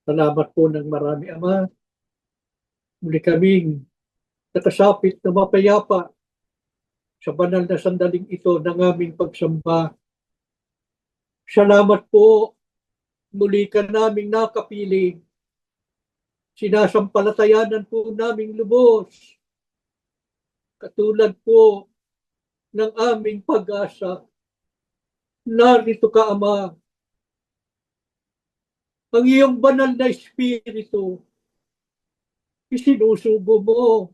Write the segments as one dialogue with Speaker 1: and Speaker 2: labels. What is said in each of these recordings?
Speaker 1: Salamat po ng marami, Ama. Muli kaming nakasapit na mapayapa sa banal na sandaling ito ng aming pagsamba. Salamat po, muli ka naming nakapiling. Sinasampalatayanan po naming lubos. Katulad po ng aming pag-asa. Narito ka, Ama. Ang iyong banal na espiritu, isinusubo mo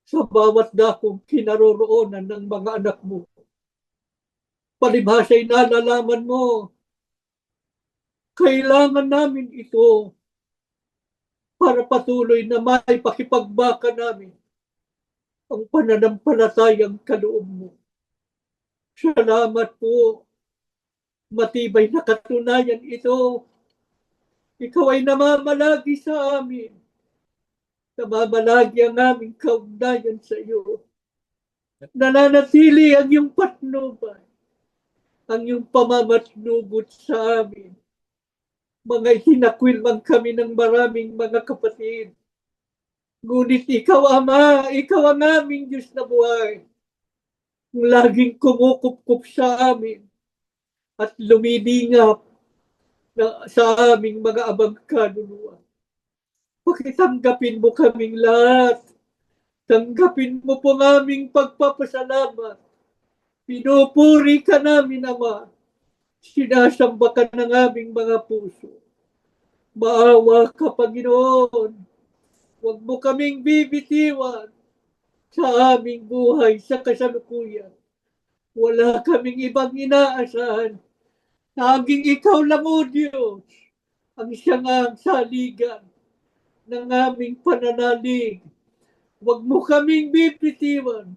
Speaker 1: sa bawat dakong kinaroroonan ng mga anak mo. Palibhasa'y nalalaman mo, kailangan namin ito para patuloy na may pakipagbaka namin ang pananampalatayang kaloob mo. Salamat po, matibay na katunayan ito. Ikaw ay namamalagi sa amin. Namamalagi ang aming kaugnayan sa iyo. Nananatili ang iyong patnubay, ang iyong pamamatnugot sa amin. Mga hinakwil man kami ng maraming mga kapatid. Ngunit ikaw, Ama, ikaw ang aming Diyos na buhay. Laging kumukup-kup sa amin at lumilingap sa aming mga abang kaluluwa. Pakitanggapin mo kaming lahat. Tanggapin mo po ang aming pagpapasalamat. Pinupuri ka namin, Ama. Sinasamba ka ng aming mga puso. Maawa ka, Panginoon. Huwag mo kaming bibitiwan sa aming buhay sa kasalukuyan. Wala kaming ibang inaasahan. Naging ikaw lang, O Diyos, ang siyang saligan ng aming pananalig. Huwag mo kaming bibitiwan.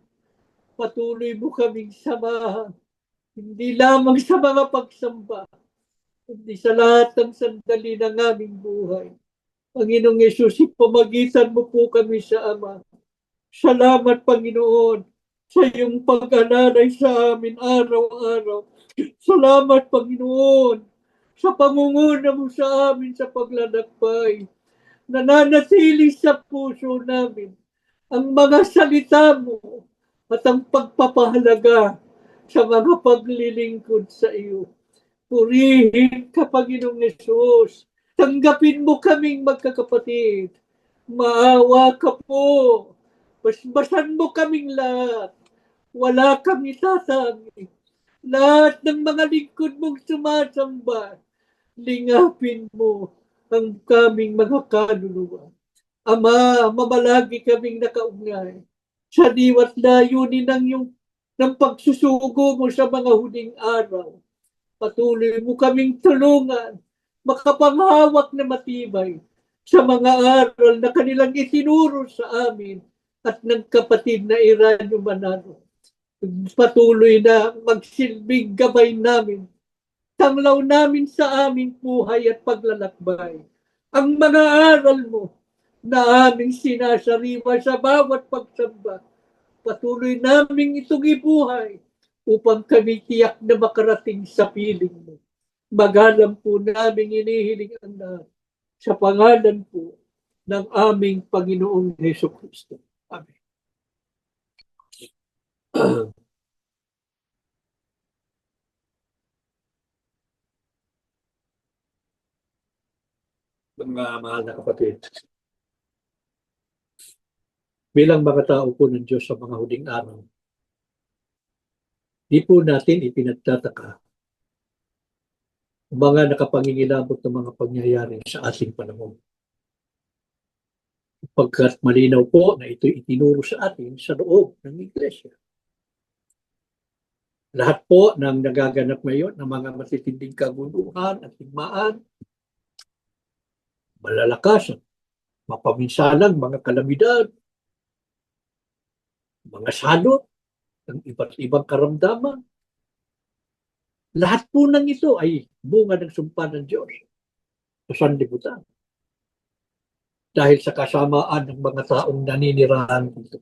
Speaker 1: Patuloy mo kaming samahan. Hindi lamang sa mga pagsamba, kundi sa lahat ng sandali ng aming buhay. Panginoong Yesus, ipamagitan mo po kami sa Ama. Salamat, Panginoon, sa iyong pag-alalay sa amin araw-araw. Salamat, Panginoon, sa pangunguna mo sa amin sa paglalakbay. Nananatili sa puso namin ang mga salita mo at ang pagpapahalaga sa mga paglilingkod sa iyo. Purihin ka, Panginoong Yesus. Tanggapin mo kaming magkakapatid. Maawa ka po. Basbasan mo kaming lahat. Wala kami tatangi. Lahat ng mga lingkod mong sumasamba, lingapin mo ang kaming mga kaluluwa. Ama, mamalagi kaming nakaugnay sa diwat layunin ng pagsusugo mo sa mga huling araw. Patuloy mo kaming tulungan, makapanghawak na matibay sa mga aral na kanilang itinuro sa amin at ng kapatid na Iranyo Manalo. Patuloy na magsilbing gabay namin, tanglaw namin sa aming buhay at paglalakbay. Ang mga aral mo na aming sinasariwa sa bawat pagsamba, patuloy naming itong ibuhay upang kami tiyak na makarating sa piling mo. Magalang po naming inihiling ang lahat sa pangalan po ng aming Panginoong Jesucristo. Amen. Mga mahal na kapatid, bilang mga tao po ng Diyos sa mga huling araw, di po natin ipinagtataka ang mga nakapangingilabot ng mga pangyayari sa ating panahon. Pagkat malinaw po na ito'y itinuro sa atin sa loob ng iglesia. Lahat po ng nagaganap ngayon ng mga matitinding kaguluhan at higmaan, malalakas at mapaminsalang mga kalamidad, mga salot ng iba't ibang karamdaman, lahat po ng ito ay bunga ng sumpa ng Diyos sa sanlibutan. Dahil sa kasamaan ng mga taong naninirahan dito.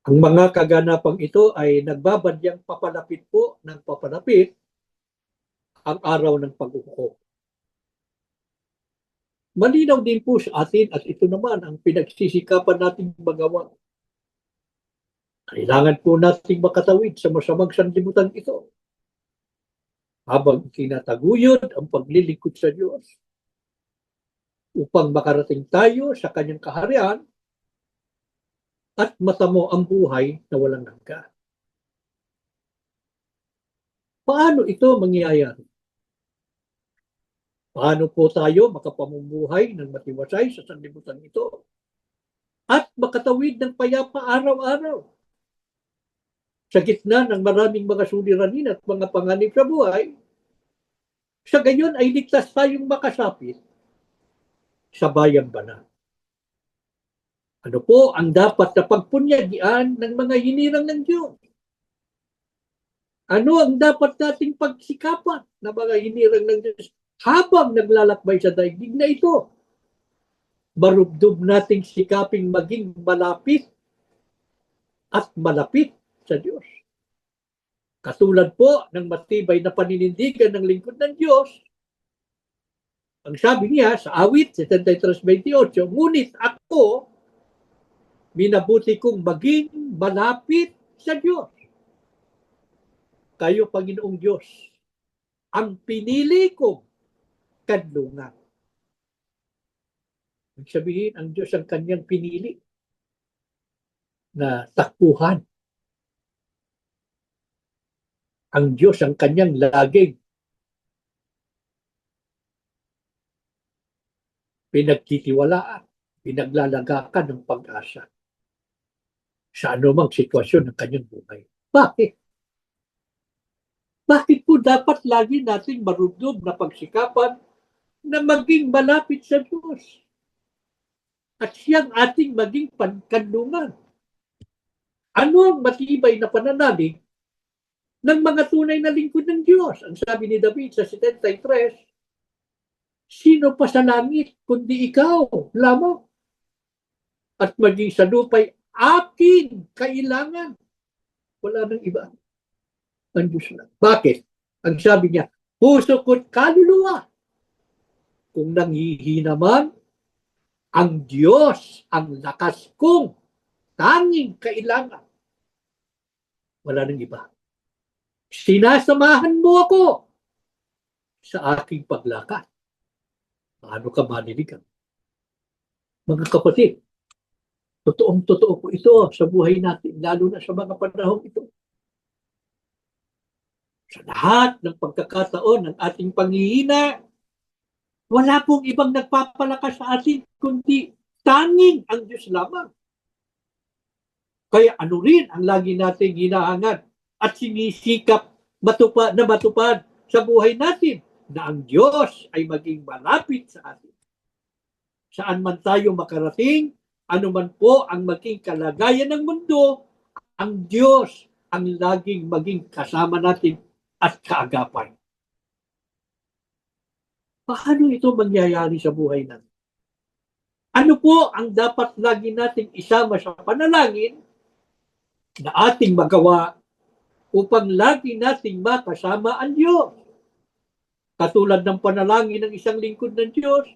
Speaker 1: Ang mga kaganapang ito ay nagbabadyang papalapit po ng papalapit ang araw ng pag-uhukom. Malinaw din po sa atin at ito naman ang pinagsisikapan nating magawa. Kailangan po nating makatawid sa masamang sanlibutan ito habang ikinataguyod ang paglilingkod sa Diyos upang makarating tayo sa kanyang kaharian at matamo ang buhay na walang hanggan. Paano ito mangyayari? Paano po tayo makapamumuhay ng matiwasay sa sanlibutan ito at makatawid ng payapa araw-araw? Sa gitna ng maraming mga suliranin at mga panganib sa buhay, sa gayon ay ligtas tayong makasapit sa bayang banal. Ano po ang dapat na pagpunyagian ng mga hinirang ng Diyos? Ano ang dapat nating pagsikapan ng mga hinirang ng Diyos habang naglalakbay sa daigdig na ito? Marubdob nating sikaping maging malapit at malapit sa Diyos. Katulad po ng matibay na paninindigan ng lingkod ng Diyos, ang sabi niya sa awit 73:28, ngunit ako, minabuti kong maging malapit sa Diyos. Kayo, Panginoong Diyos, ang pinili kong kanlungan. Ibig sabihin, ang Diyos ang kanyang pinili na takbuhan. Ang Diyos ang kanyang laging pinagtitiwalaan, pinaglalagakan ng pag-asa sa anumang sitwasyon ng kanyang buhay. Bakit? Bakit po dapat lagi nating marubdob na pagsikapan na maging malapit sa Diyos? At siyang ating maging kanlungan. Ano ang matibay na pananalig ng mga tunay na lingkod ng Diyos? Ang sabi ni David sa 73, sino pa sa langit kundi ikaw lamang? At maging sa lupa'y aking kailangan. Wala nang iba. Ang Diyos lang. Bakit? Ang sabi niya, puso ko't kaluluwa. Kung nanghihina man, ang Diyos ang lakas kong tanging kailangan. Wala nang iba. Sinasamahan mo ako sa aking paglakad. Paano ka maniligan? Mga kapatid, totoong-totoo po ito sa buhay natin, lalo na sa mga panahon ito. Sa lahat ng pagkakataon ng ating panghihina, wala pong ibang nagpapalakas sa atin, kundi tanging ang Diyos lamang. Kaya ano rin ang lagi nating hinahangad at sinisikap matupad sa buhay natin, na ang Diyos ay maging malapit sa atin. Saan man tayo makarating, anuman po ang maging kalagayan ng mundo, ang Diyos ang laging maging kasama natin at kaagapay. Paano ito mangyayari sa buhay natin? Ano po ang dapat lagi nating isama sa panalangin na ating magawa upang lagi nating makasama ang Diyos? Katulad ng panalangin ng isang lingkod ng Diyos,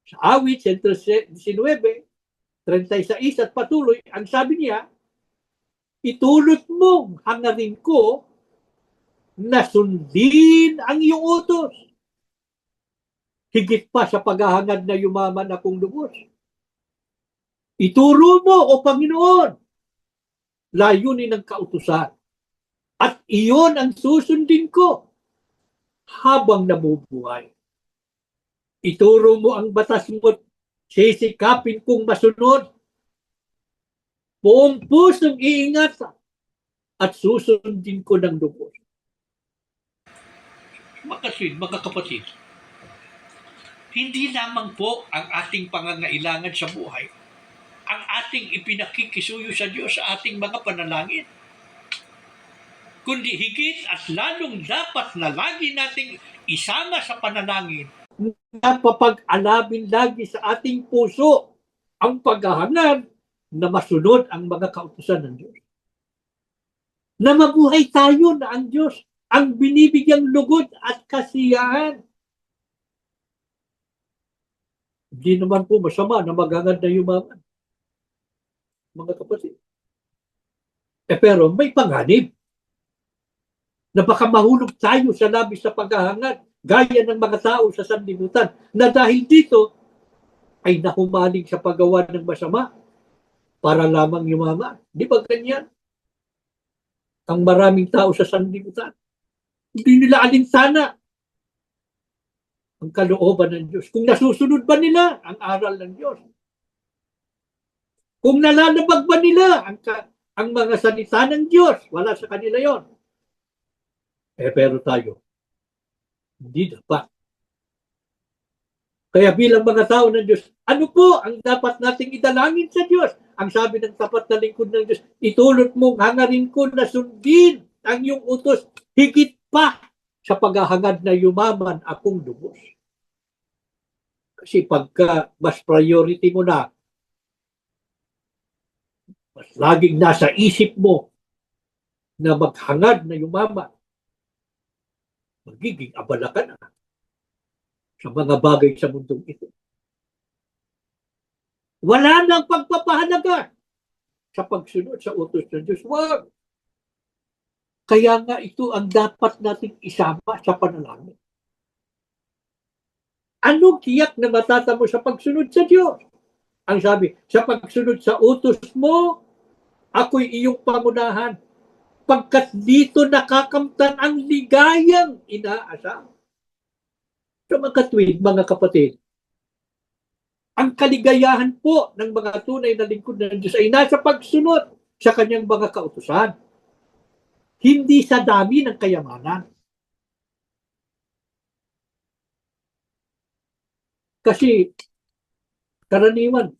Speaker 1: sa awit 19:36 at patuloy, ang sabi niya, itulot mong hangarin ko na sundin ang iyong utos. Higit pa sa paghahangad na yumaman akong lubos. Ituro mo, O Panginoon, layunin ng kautusan. At iyon ang susundin ko habang nabubuhay. Ituro mo ang batas mo sisikapin kong masunod, buong pusong iingat at susundin ko ng lubos. Mga kapatid, hindi lamang po ang ating pangangailangan sa buhay ang ating ipinakikisuyo sa Diyos sa ating mga panalangin, kundi higit at lalong dapat na lagi nating isama sa panalangin na papag-alabin lagi sa ating puso ang paghahangad na masunod ang mga kautusan ng Diyos. Na mabuhay tayo na ang Diyos ang binibigyang lugod at kasiyahan. Hindi naman po masama na maghangad na yumaman, mga kapatid. Pero may panganib na baka mahulog tayo sa labis sa paghahangad gaya ng mga tao sa sanlibutan na dahil dito ay nahumaling sa paggawa ng masama para lamang yumaman. Di ba ganyan? Ang maraming tao sa sanlibutan, hindi nila alinsana ang kalooban ng Diyos. Kung nasusunod ba nila ang aral ng Diyos? Kung nalalabag ba nila ang mga salita ng Diyos? Wala sa kanila yon. Pero tayo, hindi dapat. Kaya bilang mga tao ng Diyos, ano po ang dapat nating idalangin sa Diyos? Ang sabi ng tapat na lingkod ng Diyos, itulot mong hangarin ko na sundin ang iyong utos higit pa sa paghahangad na yumaman akong lubos. Kasi pagka mas priority mo na, mas laging nasa isip mo na maghangad na yumaman, magiging abala ka na sa mga bagay sa mundong ito. Wala nang pagpapahalaga sa pagsunod sa utos ng Diyos. Wag! Kaya nga ito ang dapat nating isama sa panalangin. Anong tiyak na matatamo sa pagsunod sa Diyos? Ang sabi, sa pagsunod sa utos mo, ako'y iyong pangunahan, pagkat dito nakakamtan ang ligayang inaasam. So mga tuwid, mga kapatid, ang kaligayahan po ng mga tunay na lingkod ng Diyos ay nasa pagsunod sa kanyang mga kautusan. Hindi sa dami ng kayamanan. Kasi karaniwan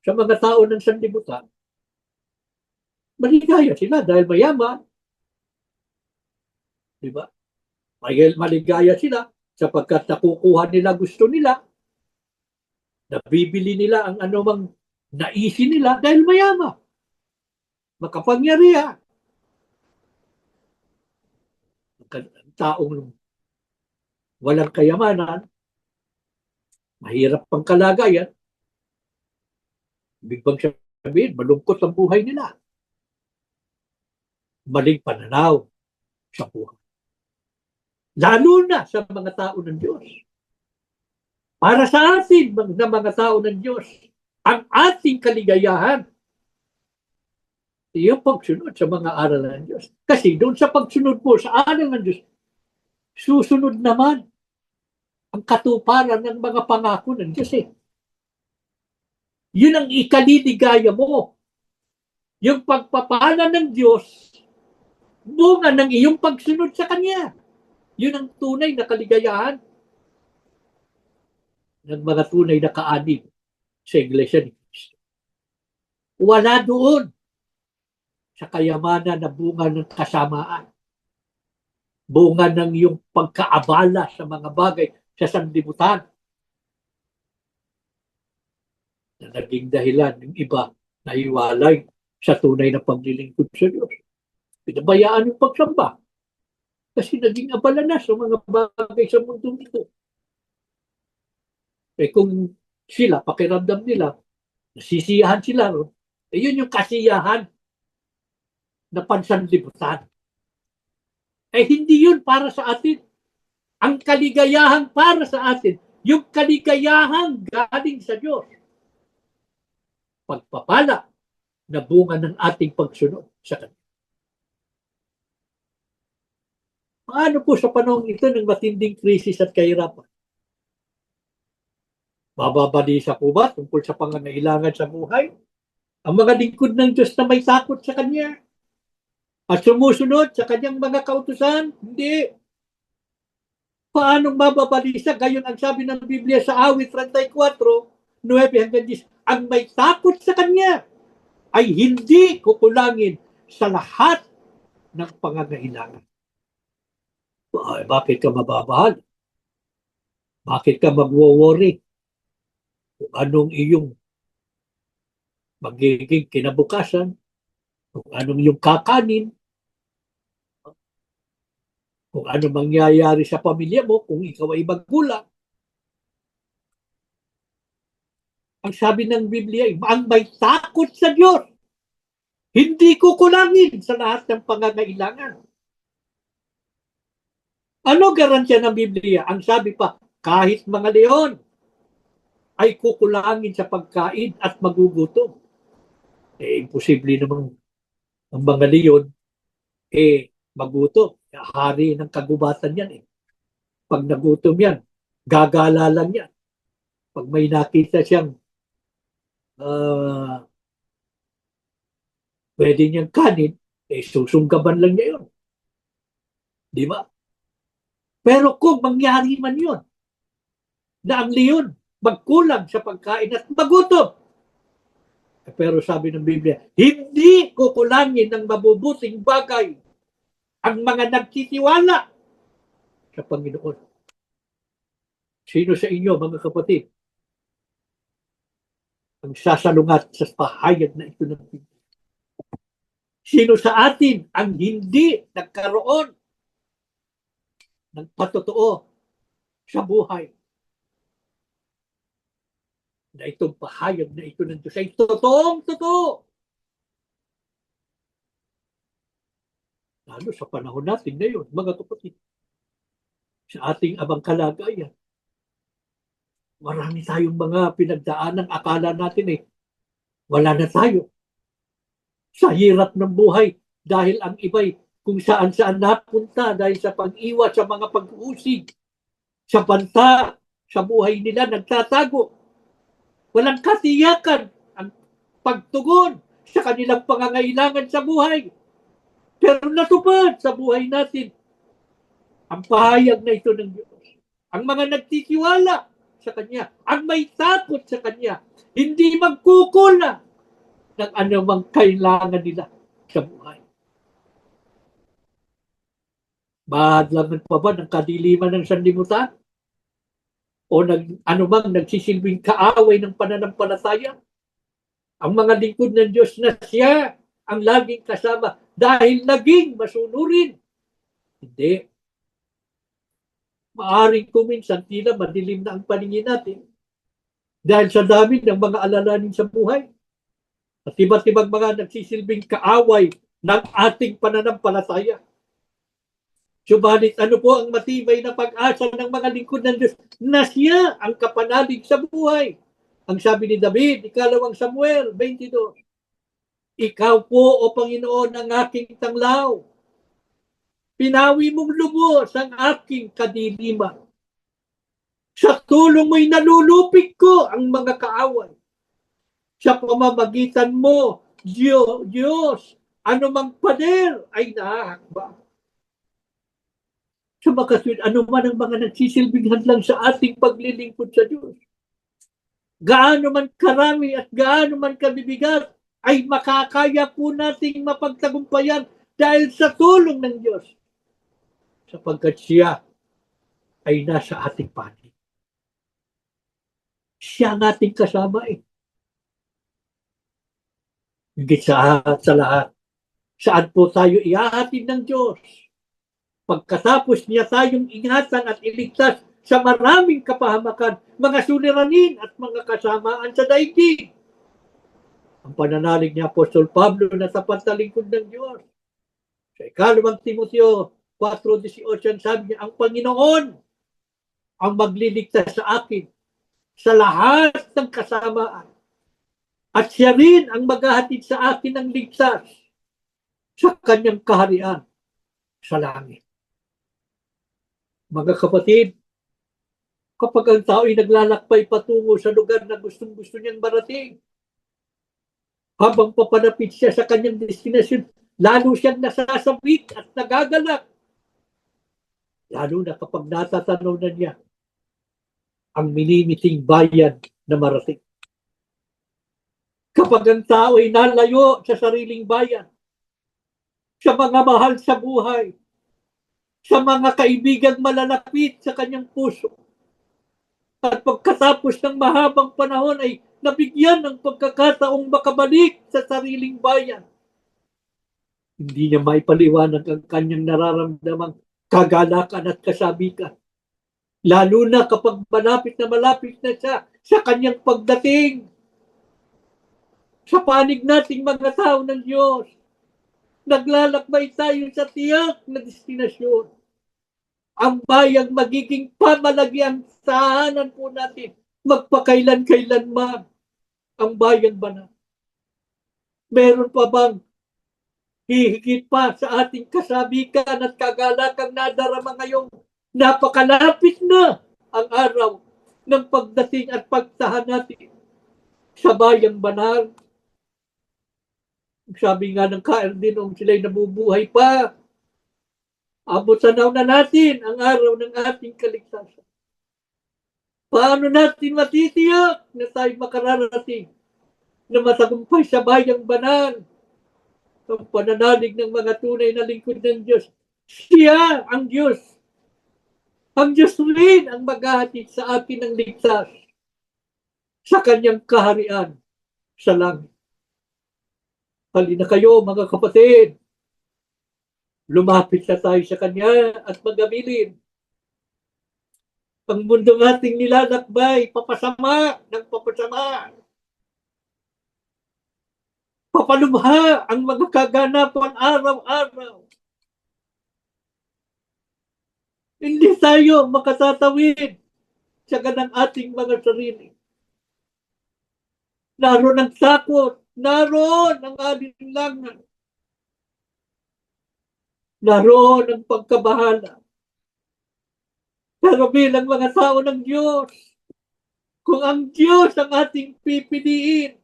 Speaker 1: sa mga tao ng sanlibutan, maligaya sila dahil mayaman. Diba? Maligaya sila sapagkat nakukuha nila gusto nila. Nabibili nila ang anumang naisin nila dahil mayaman. Makapangyarihan. Ang taong walang kayamanan, mahirap pang kalagayan, ibig bang sabihin, malungkot ang buhay nila. Maling pananaw sa buhay. Lalo na sa mga tao ng Diyos. Para sa atin, mga tao ng Diyos, ang ating kaligayahan, yung pagsunod sa mga aral ng Diyos. Kasi doon sa pagsunod po sa aral ng Diyos, susunod naman ang katuparan ng mga pangako ng Diyos. Yun ang ikaliligaya mo. Yung pagpapala ng Diyos, bunga ng iyong pagsunod sa Kanya. Yun ang tunay na kaligayahan ng mga tunay na kaanib sa Iglesia ni Cristo. Wala doon sa kayamanan na bunga ng kasamaan. Bunga ng iyong pagkaabala sa mga bagay sa sanlibutan na naging dahilan ng iba na iwalay sa tunay na paglilingkod sa Diyos. Pinabayaan yung pagsamba kasi naging abala na sa mga bagay sa mundong ito. Kung sila, pakiramdam nila, nasisiyahan sila, yun yung kasiyahan na pansanlibutan. Hindi yun para sa atin. Ang kaligayahan para sa atin, yung kaligayahan galing sa Diyos. Pagpapala na bunga ng ating pagsunod sa Kanya. Paano po sa panahon ito ng matinding krisis at kahirapan? Mababalisa po ba tungkol sa pangangailangan sa buhay? Ang mga lingkod ng Diyos na may takot sa Kanya at sumusunod sa Kanyang mga kautusan? Hindi. Paanong mababalisa? Gayon ang sabi ng Biblia sa awit 34, 9-10, ang may takot sa Kanya ay hindi kukulangin sa lahat ng pangangailangan. Ay, bakit ka mababahal? Bakit ka magwo-worry? Kung anong iyong magiging kinabukasan, kung anong iyong kakanin, kung ano mangyayari sa pamilya mo, kung ikaw ay magulang. Ang sabi ng Biblia ay, ang may takot sa Diyos, hindi kukulangin sa lahat ng pangangailangan. Ano garansya ng Biblia? Ang sabi pa, kahit mga leon ay kukulangin sa pagkain at magugutom. Imposible namang ang mga leon magutom. Hari ng kagubatan yan eh. Pag nagutom yan, gagala lang yan. Pag may nakita siyang pwede niyang kanin, susunggaban lang niya yun. Di ba? Pero kung mangyari man yun, na ang leon magkulang sa pagkain at magutom, pero sabi ng Biblia, hindi kukulangin ng mabubuting bagay ang mga nagtitiwala sa Panginoon. Sino sa inyo, mga kapatid, ang sasalungat sa pahayag na ito ng Biblia? Sino sa atin ang hindi nagkaroon ng patotoo sa buhay na itong pahayag na ito ng Diyos ay totoong-totoo? Lalo sa panahon natin ngayon, mga kapatid, sa ating abang kalagayan, marami tayong mga pinagdaanan, akala natin wala na tayo sa hirap ng buhay dahil ang iba'y kung saan-saan napunta dahil sa pag-iwas sa mga pag-uusig, sa banta, sa buhay nila nagtatago. Walang katiyakan ang pagtugon sa kanilang pangangailangan sa buhay. Pero natupad sa buhay natin ang pahayag na ito ng Diyos. Ang mga nagtitiwala sa Kanya, ang may takot sa Kanya, hindi magkukulang ng anumang kailangan nila sa buhay. Mahadlangan pa ba ng kadiliman ng sanlibutan? O anumang nagsisilbing kaaway ng pananampalataya? Ang mga lingkod ng Diyos na siya ang laging kasama dahil naging masunurin. Hindi. Maaring kuminsan tila madilim na ang paningin natin dahil sa dami ng mga alalahanin sa buhay. At iba't ibang mga nagsisilbing kaaway ng ating pananampalataya. Subalit ano po ang matibay na pag-asa ng mga lingkod ng Diyos na siya ang kapanalig sa buhay? Ang sabi ni David, 2 Samuel 22, ikaw po, O Panginoon, ang aking tanglaw. Pinawi mong lubos ang aking kadiliman. Sa tulong mo'y nalulupig ko ang mga kaaway. Sa pamamagitan mo, Diyos, anumang pader ay nahahakbang. Sa makaswid, ano man ang mga nagsisilbing hadlang sa ating paglilingkod sa Diyos. Gaano man karami at gaano man kabibigat, ay makakaya po nating mapagtagumpayan dahil sa tulong ng Diyos. Sapagkat siya ay nasa ating panig. Siya ang ating kasama Higit sa lahat, saan po tayo ihahatid ng Diyos? Pagkatapos niya tayong ingatan at iligtas sa maraming kapahamakan, mga suliranin at mga kasamaan sa daigdig. Ang pananalig ni Apostol Pablo na tapat na lingkod ng Diyos. Sa 2 Timoteo 4:18, sabi niya, ang Panginoon ang magliligtas sa akin sa lahat ng kasamaan. At siya rin ang maghahatid sa akin ng ligtas sa kanyang kaharian sa langit. Mga kapatid, kapag ang tao ay naglalakbay patungo sa lugar na gustong-gusto niyang marating. Habang papalapit siya sa kanyang destinasyon, lalo siyang nasasabik at nagagalak. Lalo na kapag natatanaw na niya ang minimiting bayan na marating. Kapag ang tao ay nalayo sa sariling bayan, sa mga mahal sa buhay, sa mga kaibigang malalapit sa kanyang puso, at pagkatapos ng mahabang panahon ay nabigyan ng pagkakataong makabalik sa sariling bayan, hindi niya maipaliwanag ang kanyang nararamdamang kagalakan at kasabikan. Lalo na kapag malapit na siya sa kanyang pagdating. Sa panig nating mga tao ng Diyos, naglalakbay tayo sa tiyak na destinasyon. Ang bayang magiging pamalagiang tahanan po natin, magpakailan-kailanman ang bayang banal. Meron pa bang hihigit pa sa ating kasabikan at kagalakang nadarama ngayong napakalapit na ang araw ng pagdating at pagtahan natin sa bayang banal? Sabi nga ng KRD nung sila'y nabubuhay pa, abot tanaw na natin ang araw ng ating kaligtasan. Paano natin matitiyak na tayo makararating na matagumpay sa bayang banal? Ang pananalig ng mga tunay na lingkod ng Diyos, siya ang Diyos. Ang Diyos rin ang maghahatid sa atin ng ligtas sa kanyang kaharian sa langit. Halina kayo mga kapatid, lumapit na tayo sa kanya at magabilin. Ang mundo nating nilalakbay, papasama ng papasama. Papalubha ang mga kaganapan araw-araw. Hindi tayo makatatawid sa ganang ating mga sarili. Naroon ang takot, naroon ang alinlangan, naroon ang pagkabahala. Pero bilang mga tao ng Diyos, kung ang Diyos ang ating pipiliin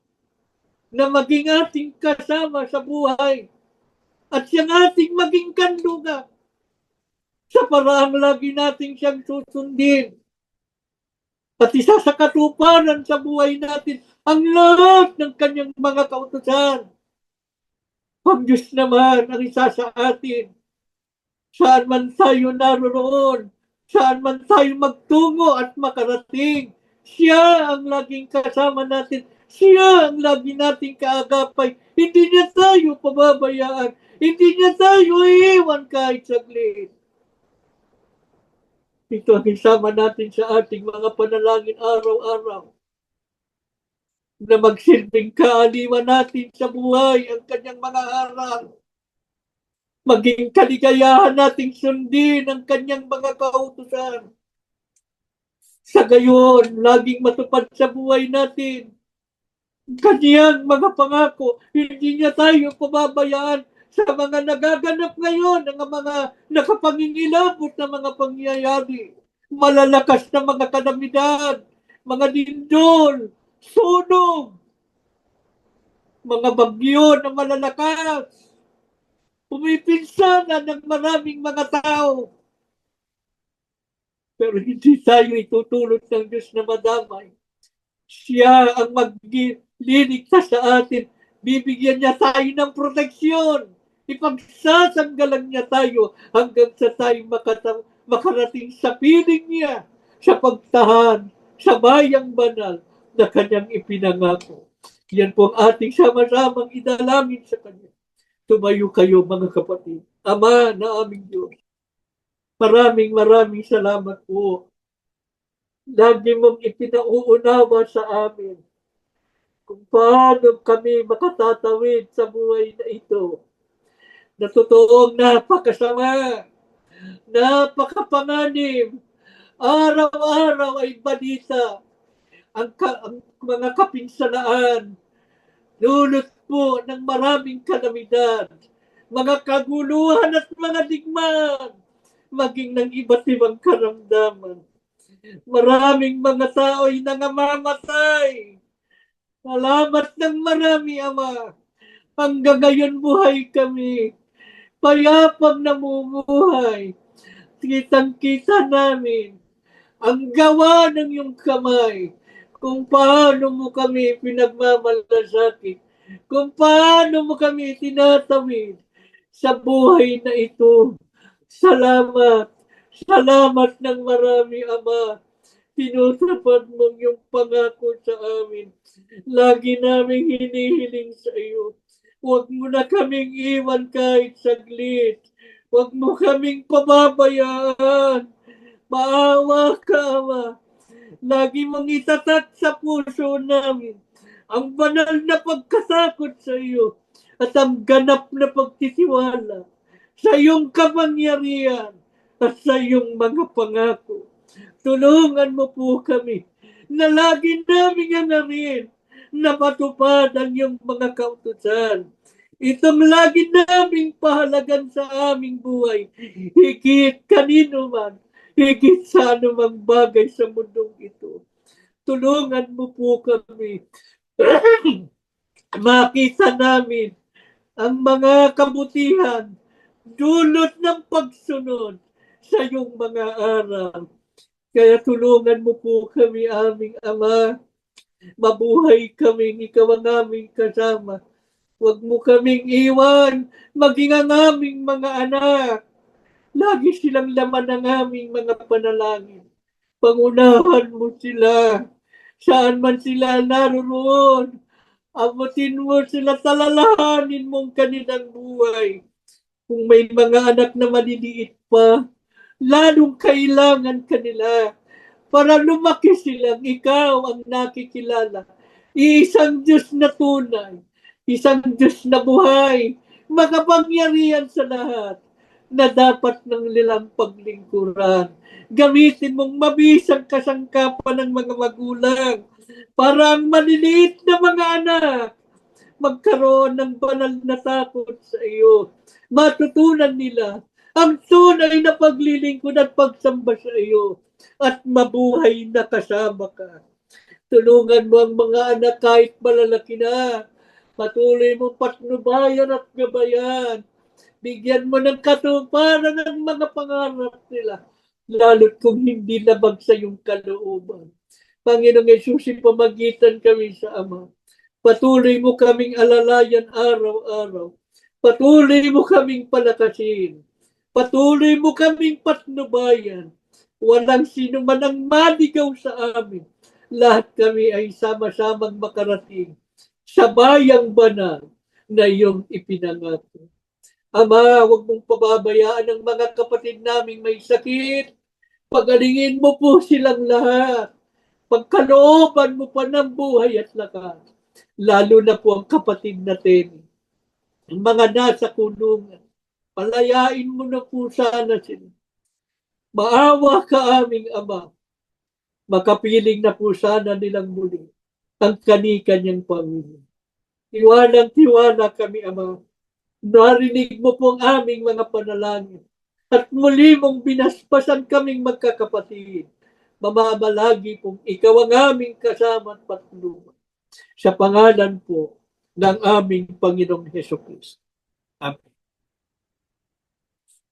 Speaker 1: na maging ating kasama sa buhay at siyang ating maging kanlungan, sa paraang lagi nating siyang susundin at isa sa katuparan sa buhay natin ang lahat ng kanyang mga kautusan. Ang Diyos naman ang isa sa atin. Saan man tayo naroon, saan man tayo magtungo at makarating, siya ang laging kasama natin. Siya ang lagi nating kaagapay. Hindi niya tayo pababayaan. Hindi niya tayo iiwan kahit saglit. Ito ang isama natin sa ating mga panalangin araw-araw. Na magsilbing kaaliwan natin sa buhay ang kanyang mga aral. Maging kaligayahan nating sundin ang kanyang mga kautusan. Sa gayon, laging matupad sa buhay natin kanyang mga pangako. Hindi niya tayo pababayaan sa mga nagaganap ngayon, ng mga nakapangingilabot na mga pangyayari. Malalakas na mga kalamidad, mga lindol, sunog, mga bagyo na malalakas, pumipinsala ng maraming mga tao. Pero hindi tayo itutulot ng Diyos na madamay. Siya ang magliligtas sa atin. Bibigyan niya tayo ng proteksyon. Ipagsasanggalang niya tayo hanggang sa tayo makarating sa piling niya sa pagtahan sa bayang banal na kanyang ipinangako. Yan po ang ating sama-samang idalangin sa kanya. Tumayo kayo mga kapatid. Ama na aming Diyos, maraming salamat po. Lagi mong ipinauunawa sa amin kung paano kami makatatawid sa buhay na ito. Na totoong napakasama, napakapanganib, araw-araw ay balita ang mga kapinsalaan, lulot po ng maraming kalamidad, mga kaguluhan at mga digmaan, maging ng iba't ibang karamdaman. Maraming mga tao'y nangamamatay. Salamat ng marami, Ama. Hanggang ngayon buhay kami. Payapang namumuhay. Kitang-kita namin ang gawa ng iyong kamay. Kung paano mo kami pinagmamalasakit. Kung paano mo kami tinatawid sa buhay na ito. Salamat. Salamat ng marami, Ama. Tinutupad mo yung pangako sa amin. Lagi namin hinihiling sa iyo. Huwag mo na kaming iwan kahit saglit. Huwag mo kaming pababayaan. Maawa ka, Ama. Lagi mong itatak sa puso namin ang banal na pagkatakot sa iyo at ang ganap na pagtitiwala sa iyong kapangyarihan at sa iyong mga pangako. Tulungan mo po kami na lagi namin hanarin na matupad ang iyong mga kautusan. Itong lagi naming pahalagan sa aming buhay, higit kanino man, higit sa anumang bagay sa mundong ito. Tulungan mo po kami. Makita namin ang mga kabutihan, dulot ng pagsunod sa iyong mga aral. Kaya tulungan mo po kami, aming Ama. Mabuhay kaming ikaw ang aming kasama. Huwag mo kaming iwan, maging ang aming mga anak. Lagi silang laman ng aming mga panalangin. Pangunahan mo sila. Saan man sila naroon. Abutin mo sila, talalahanin mong kanilang buhay. Kung may mga anak na maliliit pa, lalong kailangan kanila para lumaki silang ikaw ang nakikilala. Isang Diyos na tunay, isang Diyos na buhay, makapangyarihan sa lahat na dapat ng nilang paglingkuran. Gamitin mong mabisang kasangkapan ng mga magulang para ang maliliit na mga anak magkaroon ng banal na takot sa iyo. Matutunan nila ang tunay na paglilingkod at pagsamba sa iyo at mabuhay na kasama ka. Tulungan mo ang mga anak kahit malalaki na. Patuloy mo patnubayan at gabayan. Bigyan mo ng katuparan ng mga pangarap nila. Lalo't kung hindi labag sa iyong kalooban. Panginoong Yesus, pamagitan kami sa Ama. Patuloy mo kaming alalayan araw-araw. Patuloy mo kaming palakasin. Patuloy mo kaming patnubayan. Walang sino man ang maligaw sa amin. Lahat kami ay sama-samang makarating sa bayang banal na iyong ipinangako. Ama, huwag mong pababayaan ang mga kapatid naming may sakit. Pagalingin mo po silang lahat. Pagkalooban mo pa ng buhay at lakas. Lalo na po ang kapatid natin, ang mga nasa kulungan. Palayain mo na po sana sila. Maawa ka aming Ama. Makapiling na po sana nilang muli ang kani-kanyang Panginoon. Tiwalang-tiwala kami, Ama. Narinig mo po ang aming mga panalangin. At muli mong binaspasan kaming magkakapatid. Mamamalagi pong ikaw ang aming kasama at patnubay. Sa pangalan po ng aming Panginoong Hesus Kristo. Amen.